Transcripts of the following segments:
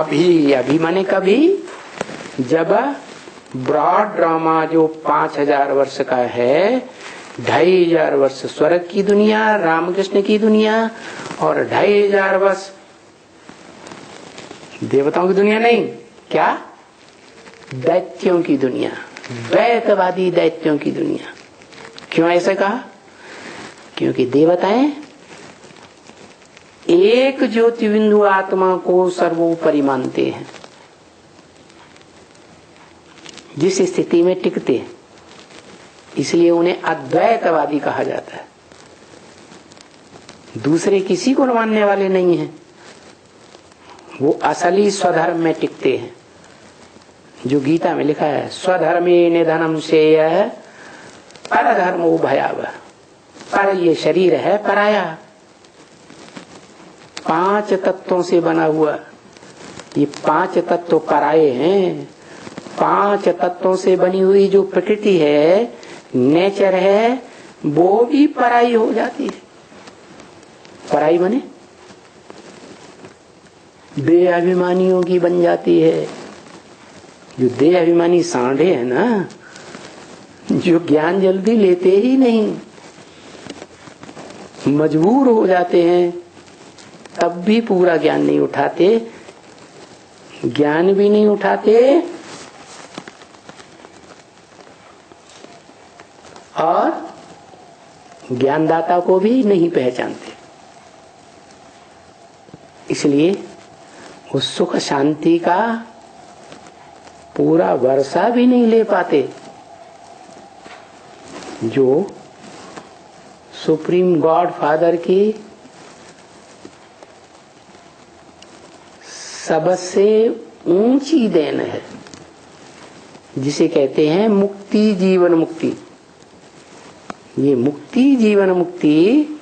अभी माने कभी, जब ब्रॉड ड्रामा जो 5000 वर्ष का है, 2500 वर्ष स्वर्ग की दुनिया, रामकृष्ण की दुनिया, और 2500 वर्ष देवताओं की दुनिया नहीं, क्या दैत्यों की दुनिया, द्वैतवादी दैत्यों की दुनिया। क्यों ऐसे कहा? क्योंकि देवताएं एक ज्योति बिंदु आत्मा को सर्वोपरि मानते हैं, जिस स्थिति में टिकते हैं, इसलिए उन्हें अद्वैतवादी कहा जाता है। दूसरे किसी को मानने वाले नहीं हैं, वो असली स्वधर्म में टिकते हैं। जो गीता में लिखा है, स्वधर्मे निधनम श्रेयः परधर्मो भयावह। पर ये शरीर है पराया, 5 तत्वों से बना हुआ, ये 5 तत्व पराये हैं। 5 तत्वों से बनी हुई जो प्रकृति है, नेचर है, वो भी पराई हो जाती है। पराई बने देह अभिमानियों की बन जाती है। जो देह अभिमानी सांडे है ना, जो ज्ञान जल्दी लेते ही नहीं, मजबूर हो जाते हैं, तब भी पूरा ज्ञान नहीं उठाते, ज्ञान भी नहीं उठाते और ज्ञानदाता को भी नहीं पहचानते। इसलिए उस सुख शांति का पूरा वर्षा भी नहीं ले पाते जो सुप्रीम गॉड फादर की सबसे ऊंची देन है, जिसे कहते हैं मुक्ति, जीवन मुक्ति। ये मुक्ति, जीवन मुक्ति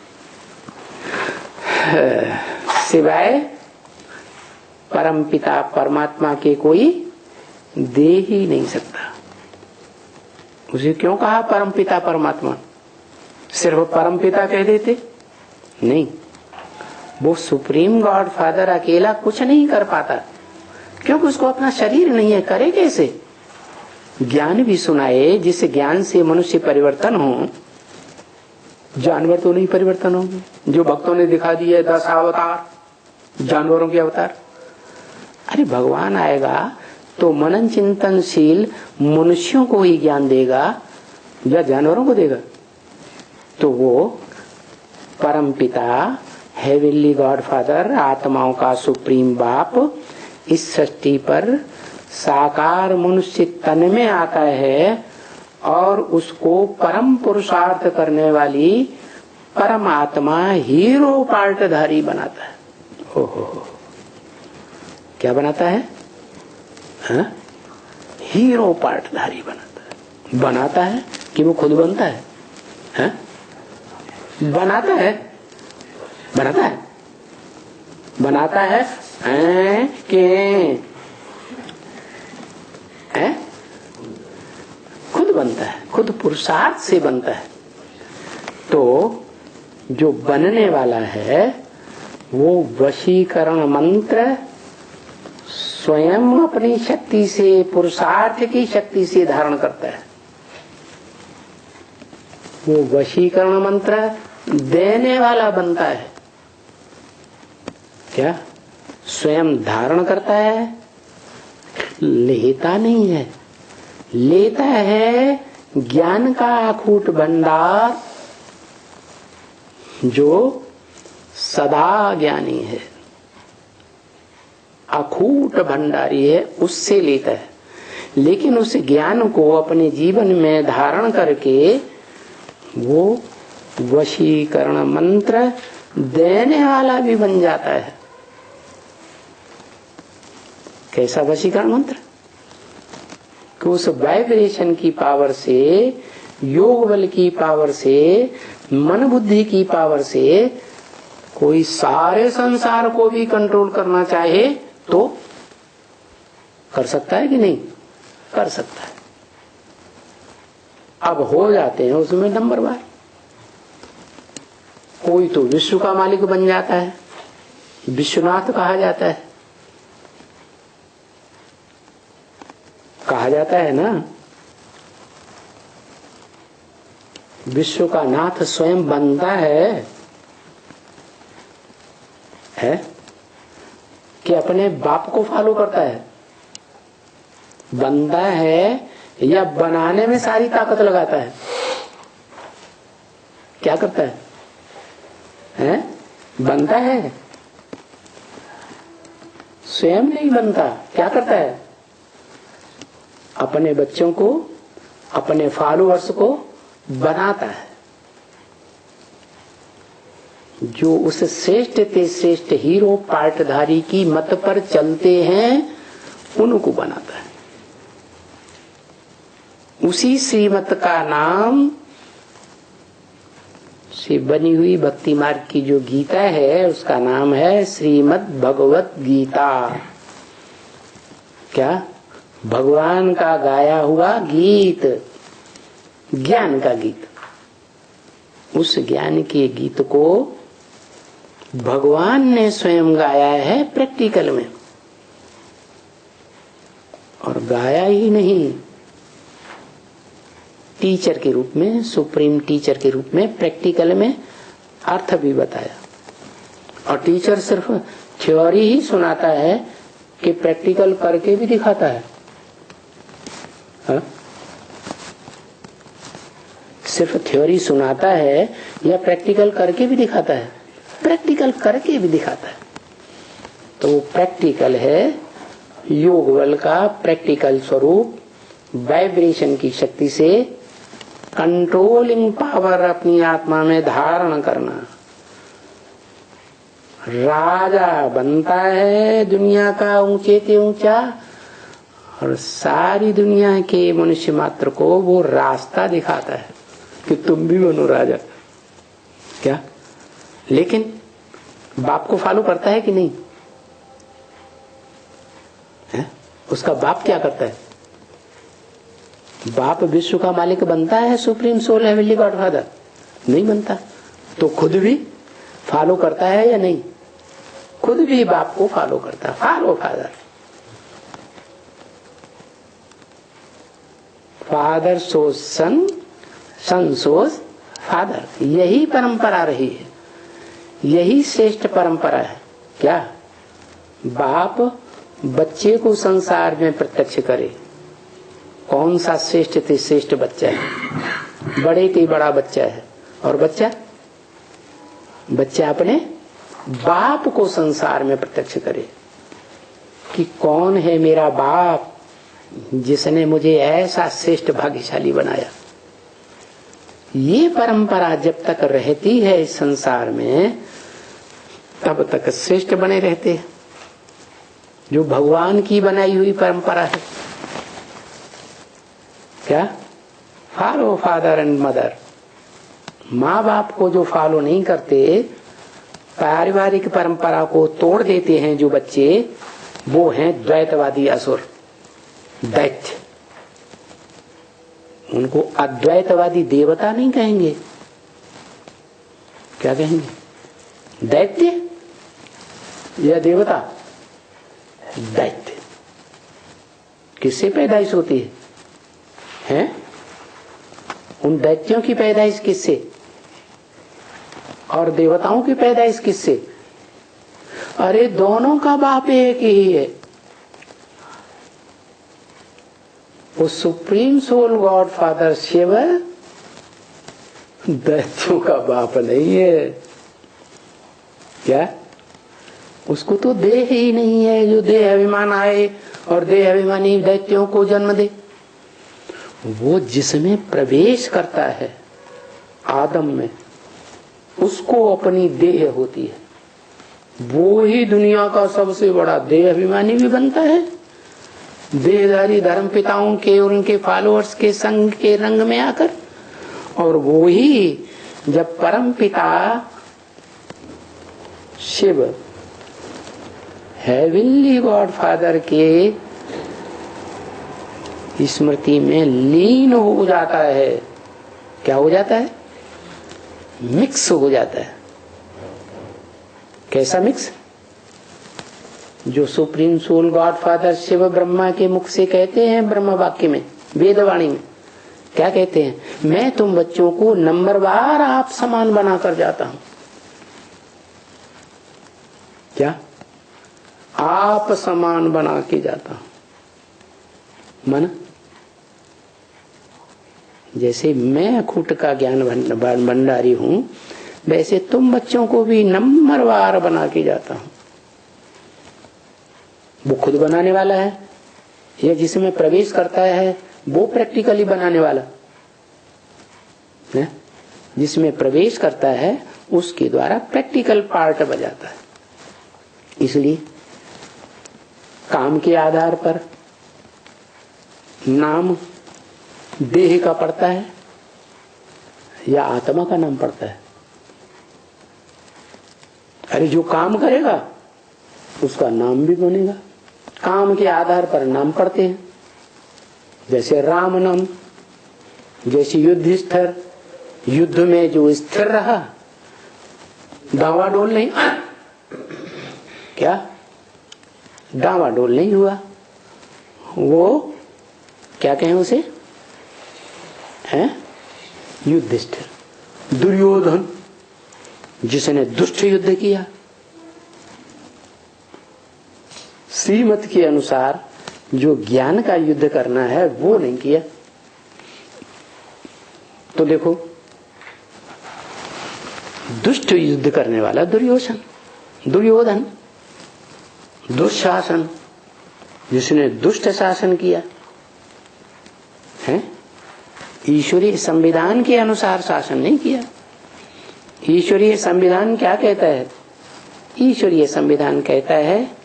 सिवाय परमपिता परमात्मा के कोई दे ही नहीं सकता। उसे क्यों कहा परमपिता परमात्मा? सिर्फ परमपिता कह देते नहीं, वो सुप्रीम गॉड फादर अकेला कुछ नहीं कर पाता, क्योंकि उसको अपना शरीर नहीं है, करे कैसे? ज्ञान भी सुनाए, जिस ज्ञान से मनुष्य परिवर्तन हो। जानवर तो नहीं परिवर्तन होंगे, जो भक्तों ने दिखा दिए 10 अवतार, जानवरों के अवतार। अरे भगवान आएगा तो मनन चिंतनशील मनुष्यों को ही ज्ञान देगा या जानवरों को देगा? तो वो परमपिता, हेवनली गॉड फादर, आत्माओं का सुप्रीम बाप, इस सृष्टि पर साकार मनुष्य तन में आता है और उसको परम पुरुषार्थ करने वाली परमात्मा हीरो पार्टधारी बनाता है। ओहो, क्या बनाता है? हाँ? हीरो पार्टधारी बनाता है। बनाता है कि वो खुद बनता है? हाँ? बनाता है, बनाता है, बनाता है खुद बनता है, खुद पुरुषार्थ से बनता है। तो जो बनने वाला है वो वशीकरण मंत्र स्वयं अपनी शक्ति से, पुरुषार्थ की शक्ति से धारण करता है। वो वशीकरण मंत्र देने वाला बनता है। क्या? स्वयं धारण करता है, लेता नहीं है। लेता है ज्ञान का अखूट भंडार, जो सदा ज्ञानी है, अखूट भंडारी है, उससे लेता है। लेकिन उस ज्ञान को अपने जीवन में धारण करके वो वशीकरण मंत्र देने वाला भी बन जाता है। कैसा वशीकरण मंत्र? कि उस वाइब्रेशन की पावर से, योग बल की पावर से, मन बुद्धि की पावर से कोई सारे संसार को भी कंट्रोल करना चाहे तो कर सकता है कि नहीं? कर सकता है। अब हो जाते हैं उसमें नंबर बार। कोई तो विश्व का मालिक बन जाता है, विश्वनाथ कहा जाता है। कहा जाता है ना, विश्व का नाथ स्वयं बनता है कि अपने बाप को फॉलो करता है? बनता है या बनाने में सारी ताकत लगाता है? क्या करता है? बनता है, स्वयं नहीं बनता। क्या करता है? अपने बच्चों को, अपने फॉलोअर्स को बनाता है। जो उस श्रेष्ठ ते श्रेष्ठ हीरो पार्टधारी की मत पर चलते हैं उनको बनाता है। उसी श्रीमत का नाम से बनी हुई भक्ति मार्ग की जो गीता है उसका नाम है श्रीमद् भगवत गीता। क्या? भगवान का गाया हुआ गीत, ज्ञान का गीत। उस ज्ञान के गीत को भगवान ने स्वयं गाया है प्रैक्टिकल में, और गाया ही नहीं, टीचर के रूप में, सुप्रीम टीचर के रूप में प्रैक्टिकल में अर्थ भी बताया। और टीचर सिर्फ थ्योरी ही सुनाता है कि प्रैक्टिकल करके भी दिखाता है? सिर्फ थ्योरी सुनाता है या प्रैक्टिकल करके भी दिखाता है? प्रैक्टिकल करके भी दिखाता है। तो वो प्रैक्टिकल है योग बल का प्रैक्टिकल स्वरूप, वाइब्रेशन की शक्ति से कंट्रोलिंग पावर अपनी आत्मा में धारण करना। राजा बनता है दुनिया का ऊंचे से ऊंचा, और सारी दुनिया के मनुष्य मात्र को वो रास्ता दिखाता है कि तुम भी बनो राजा। क्या? लेकिन बाप को फॉलो करता है कि नहीं? उसका बाप क्या करता है? बाप विश्व का मालिक बनता है, supreme soul heavenly God father? नहीं बनता। तो खुद भी फॉलो करता है या नहीं? खुद भी बाप को फॉलो करता है। फॉलो फादर, फादर सोज सन, सन सोज फादर। यही परंपरा रही है, यही श्रेष्ठ परंपरा है। क्या? बाप बच्चे को संसार में प्रत्यक्ष करे। कौन सा श्रेष्ठ से श्रेष्ठ बच्चा है? बड़े के बड़ा बच्चा है। और बच्चा अपने बाप को संसार में प्रत्यक्ष करे कि कौन है मेरा बाप जिसने मुझे ऐसा श्रेष्ठ भाग्यशाली बनाया। ये परंपरा जब तक रहती है इस संसार में तब तक श्रेष्ठ बने रहते हैं, जो भगवान की बनाई हुई परंपरा है। क्या? Follow father and mother. माँ बाप को जो फॉलो नहीं करते, पारिवारिक परंपरा को तोड़ देते हैं जो बच्चे, वो हैं द्वैतवादी असुर, दैत्य। उनको अद्वैतवादी देवता नहीं कहेंगे, क्या कहेंगे? दैत्य या देवता? दैत्य। किससे पैदाइश होती है? हैं? उन दैत्यों की पैदाइश किससे? और देवताओं की पैदाइश किससे? अरे दोनों का बाप एक ही है। वो supreme soul God father Shiv दैत्यों का बाप नहीं है। क्या? उसको तो देह ही नहीं है जो देह अभिमान आए और देह अभिमानी दैत्यों को जन्म दे। वो जिसमें प्रवेश करता है आदम में, उसको अपनी देह होती है। वो ही दुनिया का सबसे बड़ा देह अभिमानी भी बनता है, देहधारी धर्म पिताओं के और उनके फॉलोअर्स के संग के रंग में आकर। और वो ही जब परम पिता शिव हेवनली गॉड फादर के स्मृति में लीन हो जाता है, क्या हो जाता है? मिक्स हो जाता है। कैसा मिक्स? जो supreme soul God father Shiv Brahma के मुख से कहते हैं ब्रह्म वाक्य में, वेदवाणी में क्या कहते हैं? मैं तुम बच्चों को नंबरवार आप समान बनाकर जाता हूं। क्या? आप समान बना के जाता हूं। मन जैसे मैं अखूट का ज्ञान भंडारी हूं, वैसे तुम बच्चों को भी नंबरवार बना के जाता हूं। वो खुद बनाने वाला है या जिसमें प्रवेश करता है वो प्रैक्टिकली बनाने वाला है? जिसमें प्रवेश करता है उसके द्वारा प्रैक्टिकल पार्ट बजाता है। इसलिए काम के आधार पर नाम देह का पड़ता है या आत्मा का नाम पड़ता है? अरे जो काम करेगा उसका नाम भी बनेगा। काम के आधार पर नाम पड़ते हैं, जैसे राम नाम, जैसे युधिष्ठिर, युद्ध में जो स्थिर रहा, डावाडोल नहीं, क्या डावाडोल नहीं हुआ, वो क्या कहें उसे, है युधिष्ठिर। दुर्योधन जिसने दुष्ट युद्ध किया, श्रीमत के अनुसार जो ज्ञान का युद्ध करना है वो नहीं किया। तो देखो दुष्ट युद्ध करने वाला दुर्योधन, दुशासन जिसने दुष्ट शासन किया है, ईश्वरीय संविधान के अनुसार शासन नहीं किया। ईश्वरीय संविधान क्या कहता है? ईश्वरीय संविधान कहता है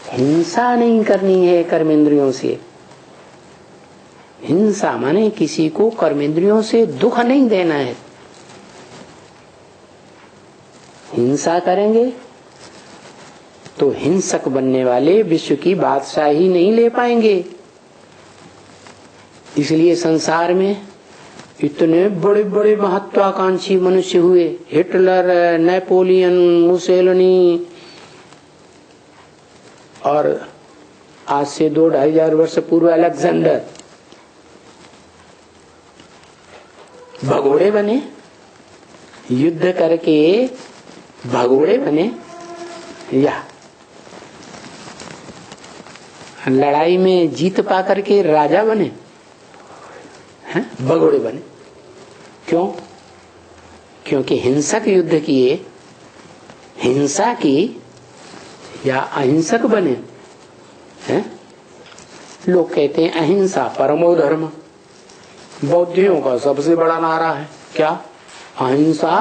हिंसा नहीं करनी है कर्मेंद्रियों से। हिंसा माने किसी को कर्मेंद्रियों से दुख नहीं देना है। हिंसा करेंगे तो हिंसक बनने वाले विश्व की बादशाही नहीं ले पाएंगे। इसलिए संसार में इतने बड़े बड़े महत्वाकांक्षी मनुष्य हुए, हिटलर, नेपोलियन, मुसेलिनी, और आज से 2-2,500 वर्ष पूर्व अलेक्जेंडर। भगोड़े बने, युद्ध करके भगोड़े बने या लड़ाई में जीत पा करके राजा बने हैं? भगोड़े बने। क्यों? क्योंकि हिंसक युद्ध किए, हिंसा की या अहिंसक बने हैं? लोग कहते हैं अहिंसा परमो धर्म। बौद्धियों का सबसे बड़ा नारा है क्या? अहिंसा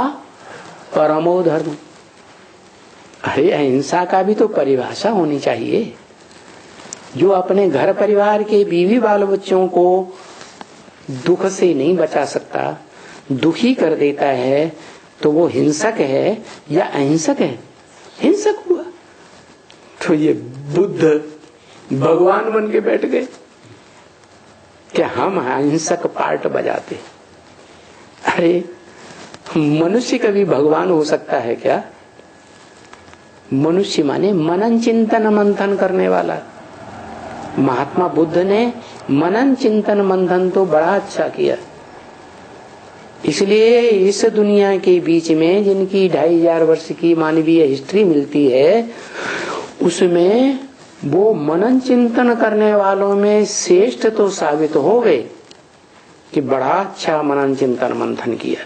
परमो धर्म। अरे अहिंसा का भी तो परिभाषा होनी चाहिए। जो अपने घर परिवार के बीवी बाल बच्चों को दुख से नहीं बचा सकता, दुखी कर देता है, तो वो हिंसक है या अहिंसक है? हिंसक हुआ। तो ये बुद्ध भगवान बन के बैठ गए कि हम अहिंसक पार्ट बजाते। अरे मनुष्य कभी भगवान हो सकता है क्या? मनुष्य माने मनन चिंतन मंथन करने वाला। महात्मा बुद्ध ने मनन चिंतन मंथन तो बड़ा अच्छा किया। इसलिए इस दुनिया के बीच में जिनकी 2500 वर्ष की मानवीय हिस्ट्री मिलती है, उसमें वो मनन चिंतन करने वालों में श्रेष्ठ तो साबित हो गए कि बड़ा अच्छा मनन चिंतन मंथन किया।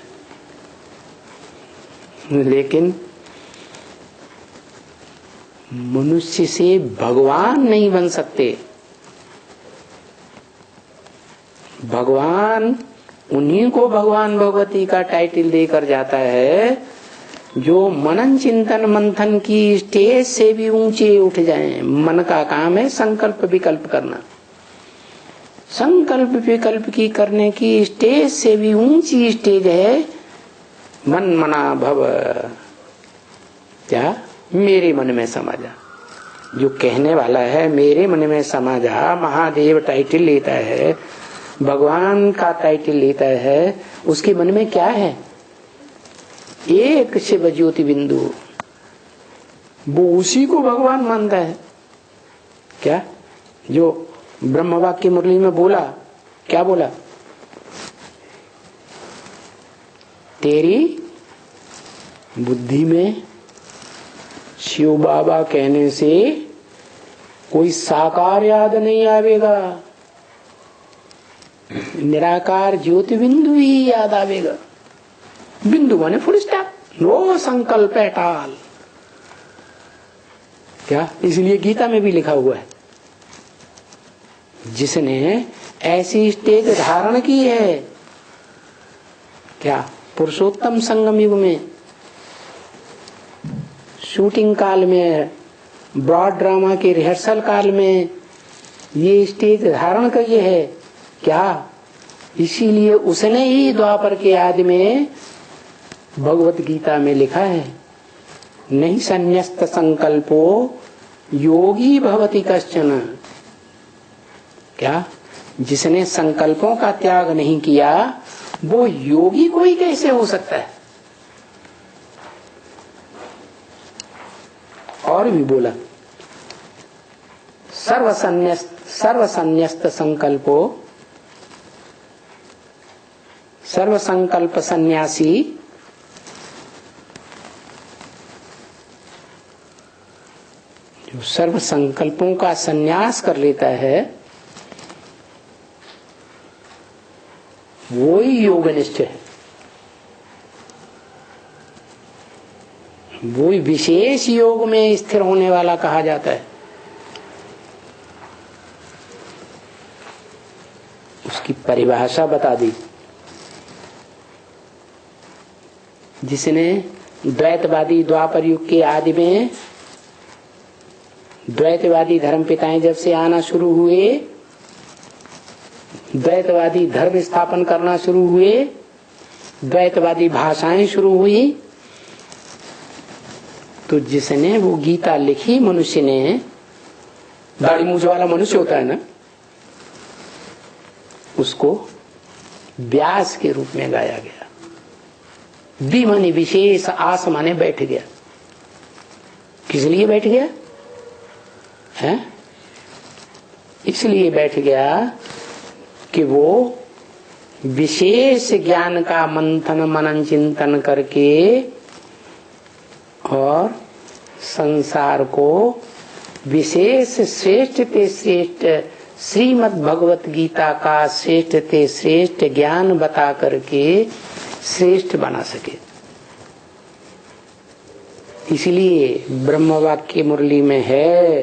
लेकिन मनुष्य से भगवान नहीं बन सकते। भगवान उन्हीं को भगवान भगवती का टाइटल देकर जाता है जो मनन चिंतन मंथन की स्टेज से भी ऊंचे उठ जाएं। मन का काम है संकल्प विकल्प करना। संकल्प विकल्प की करने की स्टेज से भी ऊंची स्टेज है मन मना भव। क्या? मेरे मन में समा जा। जो कहने वाला है मेरे मन में समा जा, महादेव टाइटल लेता है, भगवान का टाइटल लेता है, उसके मन में क्या है? एक शिव ज्योति बिंदु। वो उसी को भगवान मानता है। क्या जो ब्रह्म वाक्य मुरली में बोला, क्या बोला? तेरी बुद्धि में शिव बाबा कहने से कोई साकार याद नहीं आवेगा, निराकार ज्योति बिंदु ही याद आवेगा। बिंदु माने फुल स्टॉप, नो संकल्प एट ऑल। क्या? इसलिए गीता में भी लिखा हुआ है, जिसने ऐसी स्टेज धारण की है, क्या? पुरुषोत्तम संगम युग में, शूटिंग काल में, ब्रॉड ड्रामा के रिहर्सल काल में ये स्टेज धारण करी है। क्या? इसीलिए उसने ही द्वापर के आदि में भगवत गीता में लिखा है, नहीं संन्यस्त संकल्पो योगी भवति कश्चन। क्या? जिसने संकल्पों का त्याग नहीं किया वो योगी कोई कैसे हो सकता है? और भी बोला, सर्वसन्न्यस्त संकल्पो, सर्व संकल्प सन्यासी, जो सर्व संकल्पों का सन्यास कर लेता है वो ही योगनिष्ठ है, वो ही विशेष योग में स्थिर होने वाला कहा जाता है। उसकी परिभाषा बता दी, जिसने द्वैतवादी द्वापर युग के आदि में द्वैतवादी धर्म पिताएं जब से आना शुरू हुए, द्वैतवादी धर्म स्थापन करना शुरू हुए, द्वैतवादी भाषाएं शुरू हुई, तो जिसने वो गीता लिखी मनुष्य ने, दाढ़ी मूछ वाला मनुष्य होता है ना, उसको व्यास के रूप में गाया गया। दी माने विशेष, आस माने बैठ गया। किस लिए बैठ गया है? इसलिए बैठ गया कि वो विशेष ज्ञान का मंथन मनन चिंतन करके और संसार को विशेष श्रेष्ठ ते श्रेष्ठ श्रीमद् भगवत गीता का श्रेष्ठ ते श्रेष्ठ ज्ञान बता करके श्रेष्ठ बना सके। इसलिए ब्रह्म वाक्य मुरली में है,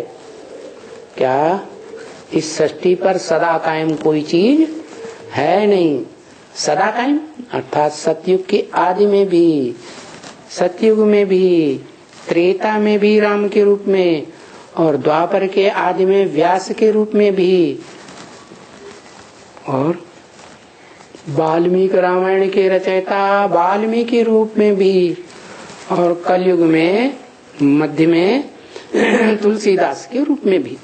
क्या? इस सृष्टि पर सदा कायम कोई चीज है नहीं। सदा कायम अर्थात सतयुग के आदि में भी, सतयुग में भी, त्रेता में भी राम के रूप में, और द्वापर के आदि में व्यास के रूप में भी, और वाल्मीकि रामायण के रचयिता वाल्मीकि रूप में भी, और कलयुग में मध्य में तुलसीदास के रूप में भी।